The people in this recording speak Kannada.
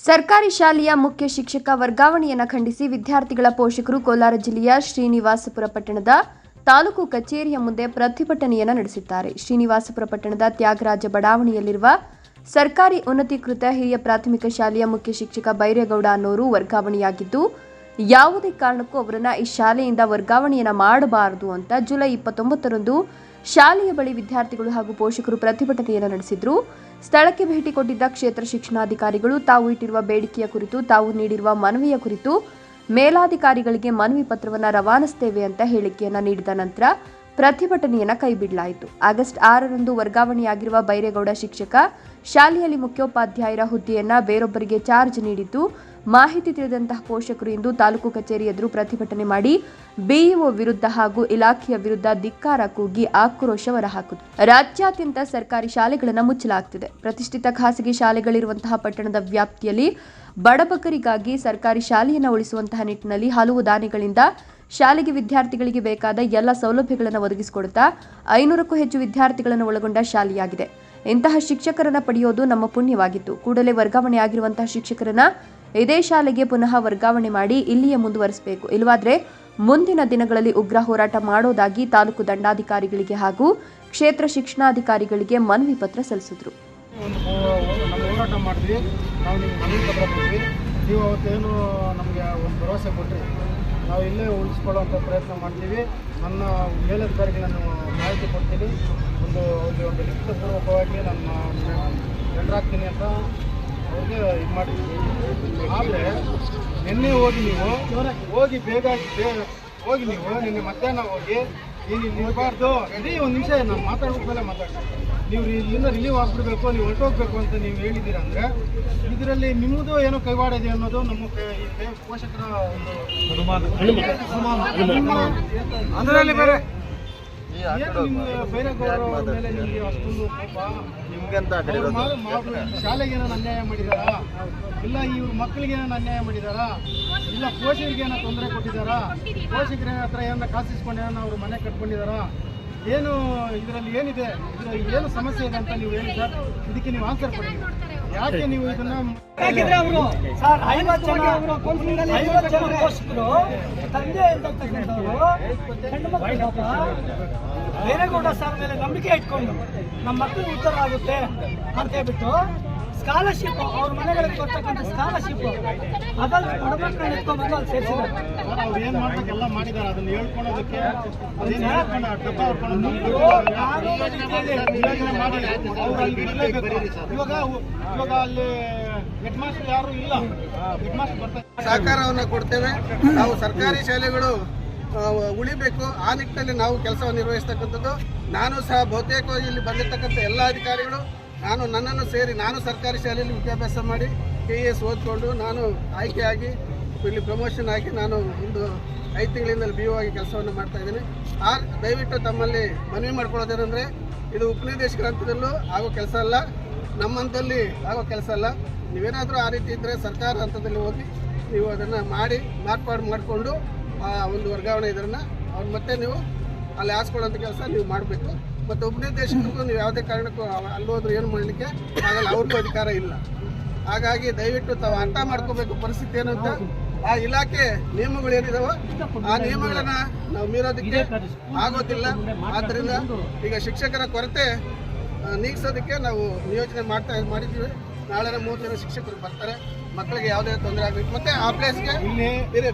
ಸರ್ಕಾರಿ ಶಾಲೆಯ ಮುಖ್ಯ ಶಿಕ್ಷಕ ವರ್ಗಾವಣೆಯನ್ನು ಖಂಡಿಸಿ ವಿದ್ಯಾರ್ಥಿಗಳ ಪೋಷಕರು ಕೋಲಾರ ಜಿಲ್ಲೆಯ ಶ್ರೀನಿವಾಸಪುರ ಪಟ್ಟಣದ ತಾಲೂಕು ಕಚೇರಿಯ ಮುಂದೆ ಪ್ರತಿಭಟನೆಯನ್ನು ನಡೆಸಿದ್ದಾರೆ. ಶ್ರೀನಿವಾಸಪುರ ಪಟ್ಟಣದ ತ್ಯಾಗರಾಜ ಬಡಾವಣೆಯಲ್ಲಿರುವ ಸರ್ಕಾರಿ ಉನ್ನತೀಕೃತ ಹಿರಿಯ ಪ್ರಾಥಮಿಕ ಶಾಲೆಯ ಮುಖ್ಯ ಶಿಕ್ಷಕ ಬೈರೇಗೌಡ ಅನ್ನೋರು ವರ್ಗಾವಣೆಯಾಗಿದ್ದು, ಯಾವುದೇ ಕಾರಣಕ್ಕೂ ಅವರನ್ನು ಈ ಶಾಲೆಯಿಂದ ವರ್ಗಾವಣೆಯನ್ನು ಮಾಡಬಾರದು ಅಂತ ಜುಲೈ 29ರಂದು ಶಾಲೆಯ ಬಳಿ ವಿದ್ಯಾರ್ಥಿಗಳು ಹಾಗೂ ಪೋಷಕರು ಪ್ರತಿಭಟನೆಯನ್ನು ನಡೆಸಿದ್ರು. ಸ್ಥಳಕ್ಕೆ ಭೇಟಿ ಕೊಟ್ಟಿದ್ದ ಕ್ಷೇತ್ರ ಶಿಕ್ಷಣಾಧಿಕಾರಿಗಳು ತಾವು ಇಟ್ಟಿರುವ ಬೇಡಿಕೆಯ ಕುರಿತು, ತಾವು ನೀಡಿರುವ ಮನವಿಯ ಕುರಿತು ಮೇಲಾಧಿಕಾರಿಗಳಿಗೆ ಮನವಿ ಪತ್ರವನ್ನು ರವಾನಿಸುತ್ತೇವೆ ಅಂತ ಹೇಳಿಕೆಯನ್ನು ನೀಡಿದ ನಂತರ ಪ್ರತಿಭಟನೆಯನ್ನು ಕೈಬಿಡಲಾಯಿತು. ಆಗಸ್ಟ್ 6ರಂದು ವರ್ಗಾವಣೆಯಾಗಿರುವ ಬೈರೇಗೌಡ ಶಿಕ್ಷಕ ಶಾಲೆಯಲ್ಲಿ ಮುಖ್ಯೋಪಾಧ್ಯಾಯರ ಹುದ್ದೆಯನ್ನು ಬೇರೊಬ್ಬರಿಗೆ ಚಾರ್ಜ್ ನೀಡಿದ್ದು, ಮಾಹಿತಿ ತಿಳಿದಂತಹ ಪೋಷಕರು ಇಂದು ತಾಲೂಕು ಕಚೇರಿ ಎದುರು ಪ್ರತಿಭಟನೆ ಮಾಡಿ ಬಿಇಒ ವಿರುದ್ಧ ಹಾಗೂ ಇಲಾಖೆಯ ವಿರುದ್ಧ ಧಿಕ್ಕಾರ ಕೂಗಿ ಆಕ್ರೋಶ ಹೊರಹಾಕಿದರು. ರಾಜ್ಯಾದ್ಯಂತ ಸರ್ಕಾರಿ ಶಾಲೆಗಳನ್ನು ಮುಚ್ಚಲಾಗುತ್ತಿದೆ. ಪ್ರತಿಷ್ಠಿತ ಖಾಸಗಿ ಶಾಲೆಗಳಿರುವಂತಹ ಪಟ್ಟಣದ ವ್ಯಾಪ್ತಿಯಲ್ಲಿ ಬಡಬಗರಿಗಾಗಿ ಸರ್ಕಾರಿ ಶಾಲೆಯನ್ನು ಉಳಿಸುವಂತಹ ನಿಟ್ಟಿನಲ್ಲಿ ಹಲವು ದಾನಿಗಳಿಂದ ಶಾಲೆಗೆ ವಿದ್ಯಾರ್ಥಿಗಳಿಗೆ ಬೇಕಾದ ಎಲ್ಲ ಸೌಲಭ್ಯಗಳನ್ನು ಒದಗಿಸಿಕೊಡುತ್ತಾ 500ಕ್ಕೂ ಹೆಚ್ಚು ವಿದ್ಯಾರ್ಥಿಗಳನ್ನು ಒಳಗೊಂಡ ಶಾಲೆಯಾಗಿದೆ. ಇಂತಹ ಶಿಕ್ಷಕರನ್ನ ಪಡೆಯೋದು ನಮ್ಮ ಪುಣ್ಯವಾಗಿತ್ತು. ಕೂಡಲೇ ವರ್ಗಾವಣೆಯಾಗಿರುವಂತಹ ಶಿಕ್ಷಕರನ್ನ ಇದೇ ಶಾಲೆಗೆ ಪುನಃ ವರ್ಗಾವಣೆ ಮಾಡಿ ಇಲ್ಲಿಯೇ ಮುಂದುವರಿಸಬೇಕು. ಇಲ್ಲವಾದರೆ ಮುಂದಿನ ದಿನಗಳಲ್ಲಿ ಉಗ್ರ ಹೋರಾಟ ಮಾಡೋದಾಗಿ ತಾಲೂಕು ದಂಡಾಧಿಕಾರಿಗಳಿಗೆ ಹಾಗೂ ಕ್ಷೇತ್ರ ಶಿಕ್ಷಣಾಧಿಕಾರಿಗಳಿಗೆ ಮನವಿ ಪತ್ರ ಸಲ್ಲಿಸಿದರು. ಹೋರಾಟ ಮಾಡಿದ್ವಿ, ನಾವು ನಿಮ್ಗೆ ಮನವಿ ಪತ್ರ ಕೊಟ್ವಿ. ನೀವು ಅವತ್ತೇನು ನಮಗೆ ಒಂದು ಭರವಸೆ ಕೊಟ್ಟರಿ, ನಾವು ಇಲ್ಲೇ ಉಳಿಸ್ಕೊಳ್ಳೋಂಥ ಪ್ರಯತ್ನ ಮಾಡ್ತೀವಿ. ನನ್ನ ಮೇಲಧಿಕಾರಿಗೆ ನಾನು ಮಾಹಿತಿ ಕೊಡ್ತೀನಿ, ಒಂದು ಲಿಖಿತಪೂರ್ವಕವಾಗಿ ನನ್ನ ಜನರಾಗ್ತೀನಿ ಅಂತ ಅವ್ರಿಗೆ ಇದು ಮಾಡಿದ್ವಿ. ಆದರೆ ನಿನ್ನೆ ಹೋಗಿ ಬೇಗ ಹೋಗಿ ನಿನ್ನೆ ಮಧ್ಯಾಹ್ನ ಹೋಗಿ ನೀನು ಇಲ್ಲಿ ಇರಬಾರ್ದು, ಇಡೀ ಒಂದು ನಿಮಿಷ ನಾನು ಮಾತಾಡ್ಬೇಕಲ್ಲ ನೀವು ಇಲ್ಲಿಂದ ರಿಲೀವ್ ಆಗಿಬಿಡ್ಬೇಕು, ನೀವು ಹೊರಟೋಗ್ಬೇಕು ಅಂತ ನೀವು ಹೇಳಿದ್ದೀರ ಅಂದರೆ ಇದರಲ್ಲಿ ನಿಮ್ಮದು ಏನೋ ಕೈವಾಡ ಇದೆ ಅನ್ನೋದು ನಮ್ಮ ಪೋಷಕರ ಅದರಲ್ಲಿ ಬೇರೆ ಮೇಲೆ ನಿಮಗೆ ಅಷ್ಟೊಂದು ಕೋಪ. ಶಾಲೆಗೆ ಏನಾರು ಅನ್ಯಾಯ ಮಾಡಿದಾರಾ, ಇಲ್ಲ ಇವ್ರ ಮಕ್ಕಳಿಗೆ ಏನಾರು ಅನ್ಯಾಯ ಮಾಡಿದಾರಾ, ಇಲ್ಲ ಪೋಷಕರಿಗೆ ಏನೋ ತೊಂದರೆ ಕೊಟ್ಟಿದ್ದಾರಾ, ಪೋಷಕರ ಹತ್ರ ಏನನ್ನ ಕಾಸಿಸ್ಕೊಂಡು ಏನೋ ಅವ್ರ ಮನೆ ಕಟ್ಕೊಂಡಿದ್ದಾರಾ, ಏನು ಇದರಲ್ಲಿ ಏನಿದೆ, ಇದರಲ್ಲಿ ಏನು ಸಮಸ್ಯೆ ಇದೆ ಅಂತ ನೀವು ಹೇಳಿ ಸರ್. ಇದಕ್ಕೆ ನೀವು ಆನ್ಸರ್ ಕೊಡಿ. ಯಾಕೆ ನೀವು ಇದನ್ನ ಬೈರೇಗೌಡ ಸರ್ ಮೇಲೆ ನಂಬಿಕೆ ಇಟ್ಕೊಂಡು ನಮ್ಮ ಮಕ್ಕಳು ಉತ್ತರ ಆಗುತ್ತೆ ಅಂತ ಹೇಳ್ಬಿಟ್ಟು ಸ್ಕಾಲರ್ಶಿಪ್ ಅವ್ರ ಮನೆಗಳಿಗೆ ಕೊಡ್ತಕ್ಕಂಥ ಸ್ಕಾಲರ್ಶಿಪ್ ಅದನ್ನು ಬಡಮಕ್ಕಳನ್ನ ಎತ್ಕೊಂಡ್ಬಂದು ಅಲ್ಲಿ ಸೇರಿಸಿದ್ದಾರೆ. ಅವ್ರು ಏನು ಮಾಡ್ಬೇಕೆಲ್ಲ ಮಾಡಿದ್ದಾರೆ, ಅದನ್ನು ಹೇಳ್ಕೊಳೋದಕ್ಕೆ ಇವಾಗ ಅಲ್ಲಿ ಹೆಡ್ ಮಾಸ್ಟರ್ ಯಾರು ಇಲ್ಲ, ಹೆಡ್ ಮಾಸ್ಟರ್ ಬರ್ತಾರೆ. ಸಹಕಾರವನ್ನು ಕೊಡ್ತೇವೆ. ನಾವು ಸರ್ಕಾರಿ ಶಾಲೆಗಳು ಉಳಿಬೇಕು, ಆ ನಿಟ್ಟಿನಲ್ಲಿ ನಾವು ಕೆಲಸವನ್ನು ನಿರ್ವಹಿಸ್ತಕ್ಕಂಥದ್ದು. ನಾನು ಸಹ ಬಹುತೇಕವಾಗಿ ಇಲ್ಲಿ ಬಂದಿರತಕ್ಕಂಥ ಎಲ್ಲ ಅಧಿಕಾರಿಗಳು ನನ್ನನ್ನು ಸೇರಿ ನಾನು ಸರ್ಕಾರಿ ಶಾಲೆಯಲ್ಲಿ ವಿದ್ಯಾಭ್ಯಾಸ ಮಾಡಿ KES ಓದ್ಕೊಂಡು ನಾನು ಆಯ್ಕೆಯಾಗಿ ಇಲ್ಲಿ ಪ್ರಮೋಷನ್ ಆಗಿ ನಾನು ಒಂದು 5 ತಿಂಗಳಿಂದ BO ಆಗಿ ಕೆಲಸವನ್ನು ಮಾಡ್ತಾಯಿದ್ದೀನಿ. ದಯವಿಟ್ಟು ತಮ್ಮಲ್ಲಿ ಮನವಿ ಮಾಡ್ಕೊಳ್ಳೋದೇನೆಂದರೆ, ಇದು ಉಪನಿರ್ದೇಶಕರ ಹಂತದಲ್ಲೂ ಆಗೋ ಕೆಲಸ ಅಲ್ಲ, ನಮ್ಮ ಹಂತದಲ್ಲಿ ಆಗೋ ಕೆಲಸ ಅಲ್ಲ. ನೀವೇನಾದರೂ ಆ ರೀತಿ ಇದ್ದರೆ ಸರ್ಕಾರ ಹಂತದಲ್ಲಿ ಹೋಗಿ ನೀವು ಅದನ್ನು ಮಾಡಿ ಮಾರ್ಪಾಡು ಮಾಡಿಕೊಂಡು ಒಂದು ವರ್ಗಾವಣೆ ಇದನ್ನು ಅವ್ರು ಮತ್ತೆ ನೀವು ಅಲ್ಲಿ ಹಾಸ್ಕೊಳ್ಳೋಂಥ ಕೆಲಸ ನೀವು ಮಾಡಬೇಕು. ಮತ್ತು ಉಪನಿರ್ದೇಶಕರಿಗೂ ನೀವು ಯಾವುದೇ ಕಾರಣಕ್ಕೂ ಅಲ್ಲೋದ್ರೂ ಏನು ಮಾಡಲಿಕ್ಕೆ ಆಗಲ್ಲ, ಅವ್ರಿಗೂ ಅಧಿಕಾರ ಇಲ್ಲ. ಹಾಗಾಗಿ ದಯವಿಟ್ಟು ತಾವು ಅರ್ಥ ಮಾಡ್ಕೋಬೇಕು ಪರಿಸ್ಥಿತಿ ಏನು ಅಂತ. ಆ ಇಲಾಖೆ ನಿಯಮಗಳು ಏನಿದಾವೋ ಆ ನಿಯಮಗಳನ್ನು ನಾವು ಮೀರೋದಕ್ಕೆ ಆಗೋದಿಲ್ಲ. ಆದ್ದರಿಂದ ಈಗ ಶಿಕ್ಷಕರ ಕೊರತೆ ನೀಗಿಸೋದಕ್ಕೆ ನಾವು ನಿಯೋಜನೆ ಮಾಡಿದ್ದೀವಿ. ನಾಳೆ 30 ಜನ ಶಿಕ್ಷಕರು ಬರ್ತಾರೆ, ಮಕ್ಕಳಿಗೆ ಯಾವುದೇ ತೊಂದರೆ ಆಗಬೇಕು. ಮತ್ತು ಆ ಪ್ಲೇಸ್ಗೆ ಬೇರೆ